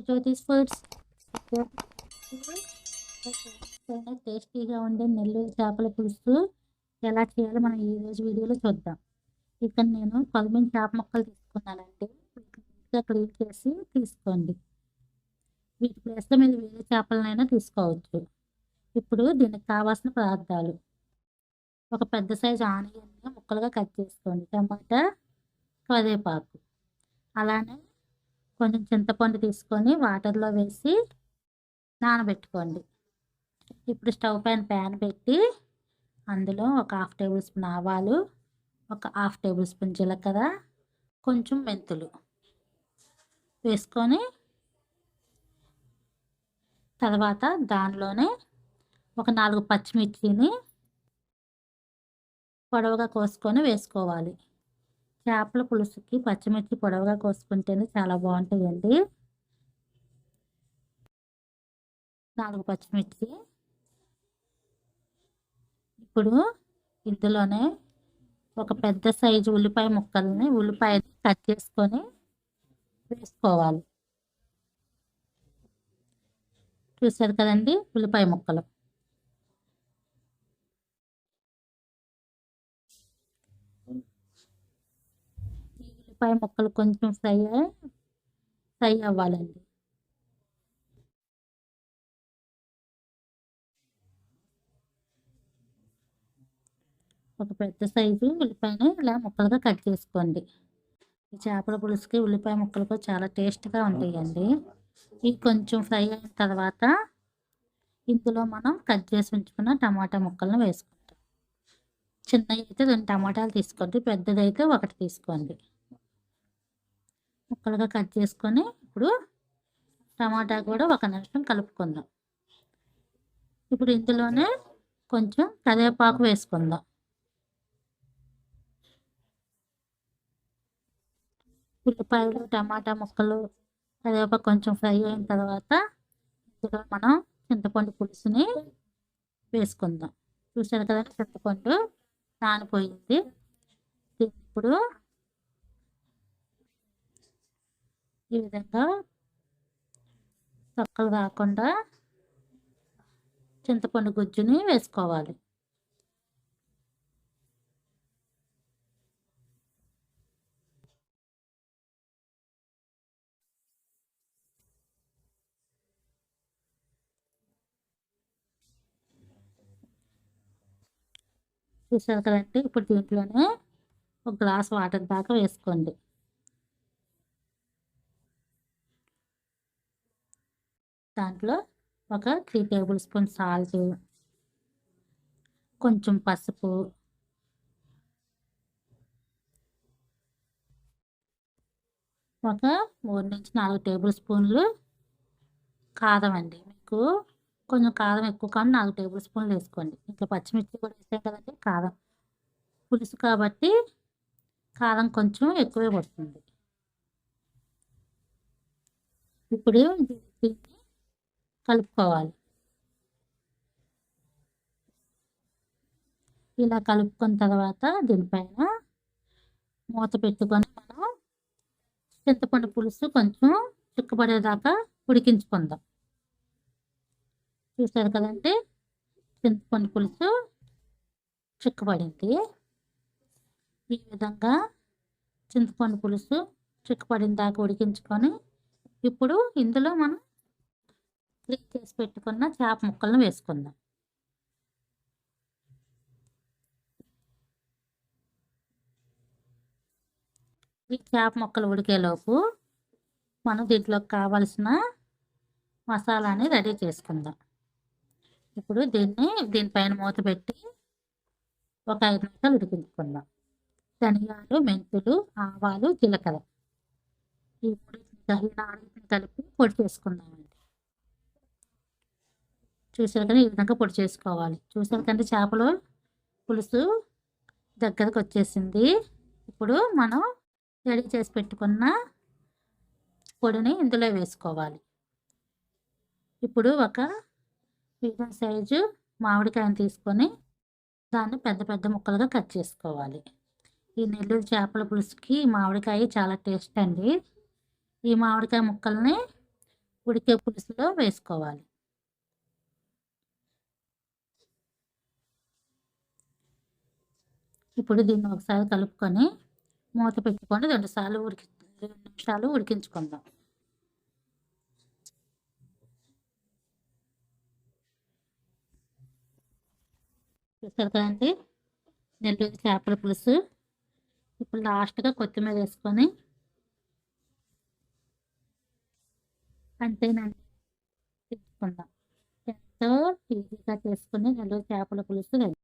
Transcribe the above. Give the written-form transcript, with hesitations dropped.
జ్యోతిష్ foods. టేస్టీగా ఉండే నెల్లూరు చేపల పులుసు ఎలా చేయాలో మనం ఈరోజు వీడియోలో చూద్దాం. ఇక్కడ నేను 10 చేప ముక్కలు తీసుకున్నానండి. నీట్గా క్లీన్ చేసి తీసుకోండి. వీటి ప్లేస్లో మీరు వేరే చేపలనైనా తీసుకోవచ్చు. ఇప్పుడు దీనికి కావాల్సిన పదార్థాలు: ఒక పెద్ద సైజు ఆనియన్ని ముక్కలుగా కట్ చేసుకోండి, టమాటా, కరివేపాకు, అలానే కొంచెం చింతపండు తీసుకొని వాటర్లో వేసి నానబెట్టుకోండి. ఇప్పుడు స్టవ్ పైన ప్యాన్ పెట్టి అందులో ఒక 1/2 టేబుల్ స్పూన్ ఆవాలు, ఒక 1/2 టేబుల్ స్పూన్ జీలకర్ర, కొంచెం మెంతులు వేసుకొని తర్వాత దానిలోనే ఒక 4 పచ్చిమిర్చిని పొడవుగా కోసుకొని వేసుకోవాలి. చేపల పులుసుకి పచ్చిమిర్చి పొడవుగా కోసుకుంటేనే చాలా బాగుంటాయండి. 4 పచ్చిమిర్చి. ఇప్పుడు ఇందులోనే ఒక పెద్ద సైజు ఉల్లిపాయని కట్ చేసుకొని వేసుకోవాలి. చూసారు కదండి, ఉల్లిపాయ ముక్కలు. ఈ ఉల్లిపాయ ముక్కలు కొంచెం ఫ్రై అవ్వాలండి. ఒక పెద్ద సైజు ఉల్లిపాయని ఇలా ముక్కలుగా కట్ చేసుకోండి. ఈ చేపల పులుసుకి ఉల్లిపాయ ముక్కలు చాలా టేస్ట్గా ఉంటాయండి. ఇవి కొంచెం ఫ్రై అయిన తర్వాత ఇందులో మనం కట్ చేసి ఉంచుకున్న టమాటా ముక్కలను వేసుకుంటాం. చిన్నవి అయితే 2 టమాటాలు తీసుకోండి, పెద్దదైతే 1 తీసుకోండి. ముక్కలుగా కట్ చేసుకొని ఇప్పుడు టమాటా కూడా 1 నిమిషం కలుపుకుందాం. ఇప్పుడు ఇందులోనే కొంచెం కరివేపాకు వేసుకుందాం. ఉల్లిపాయలు, టమాటా ముక్కలు, కరివేపాకు కొంచెం ఫ్రై అయిన తర్వాత ఇందులో మనం చింతపండు పులుసుని వేసుకుందాం. చూసారు కదా, చింతపండు నానిపోయింది. ఇప్పుడు ఈ విధంగా తొక్కలు కాకుండా చింతపండు గుజ్జుని వేసుకోవాలి. చూసారు కదండి, ఇప్పుడు దీంట్లోనే 1 గ్లాస్ వాటర్ దాకా వేసుకోండి. దాంట్లో ఒక 3 టేబుల్ స్పూన్ సాల్ట్, కొంచెం పసుపు, ఒక 3 నుంచి 4 టేబుల్ స్పూన్లు కారం అండి. మీకు కొంచెం కారం ఎక్కువ కానీ 4 టేబుల్ స్పూన్లు వేసుకోండి. ఇంట్లో పచ్చిమిర్చి కూడా వేసాం కదండి, కారం పులుసు కాబట్టి కారం కొంచెం ఎక్కువే పడుతుంది. ఇప్పుడు దీన్ని కలుపుకోవాలి. ఇలా కలుపుకున్న తర్వాత దీనిపైన మూత పెట్టుకొని మనం చింతపండు పులుసు కొంచెం చిక్కబడేదాకా ఉడికించుకుందాం. చూసారు కదండి, చింతపండు పులుసు చిక్కబడింది. ఈ విధంగా చింతపండు పులుసు చిక్కబడిన దాకా ఉడికించుకొని ఇప్పుడు ఇందులో మనం క్లీన్ చేసి పెట్టుకున్న చేప ముక్కలను వేసుకుందాం. ఈ చేప ముక్కలు ఉడికేలోపు మనం దీంట్లోకి కావాల్సిన మసాలాని రెడీ చేసుకుందాం. ఇప్పుడు దీనిపైన మూత పెట్టి ఒక 5 నిమిషాలు ఉడికించుకుందాం. ధనియాలు, మెంతులు, ఆవాలు, జీలకర్ర ఈ 4 కలిపి పొడి చేసుకుందామండి. చూసారు కానీ ఈ విధంగా పొడి చేసుకోవాలి. చూసారు కానీ చేపలు పులుసు దగ్గరకు వచ్చేసింది. ఇప్పుడు మనం రెడీ చేసి పెట్టుకున్న పొడిని ఇందులో వేసుకోవాలి. ఇప్పుడు ఒక మీడియం సైజు మామిడికాయను తీసుకొని దాన్ని పెద్ద పెద్ద ముక్కలుగా కట్ చేసుకోవాలి. ఈ నెల్లూరు చేపల పులుసుకి మామిడికాయ చాలా టేస్ట్ అండి. ఈ మామిడికాయ ముక్కల్ని ఉడికే పులుసులో వేసుకోవాలి. ఇప్పుడు దీన్ని ఒకసారి కలుపుకొని మూత పెట్టుకొని 2 నిమిషాలు ఉడికించుకుందాం. చూసారు కదండి నెల్లూరు చేపల పులుసు. ఇప్పుడు లాస్ట్గా కొత్తిమీర వేసుకొని అంతేనండి, తీసుకుందాం. ఎంతో ఈజీగా చేసుకుని నెల్లూరు చేపల పులుసు రెడీ.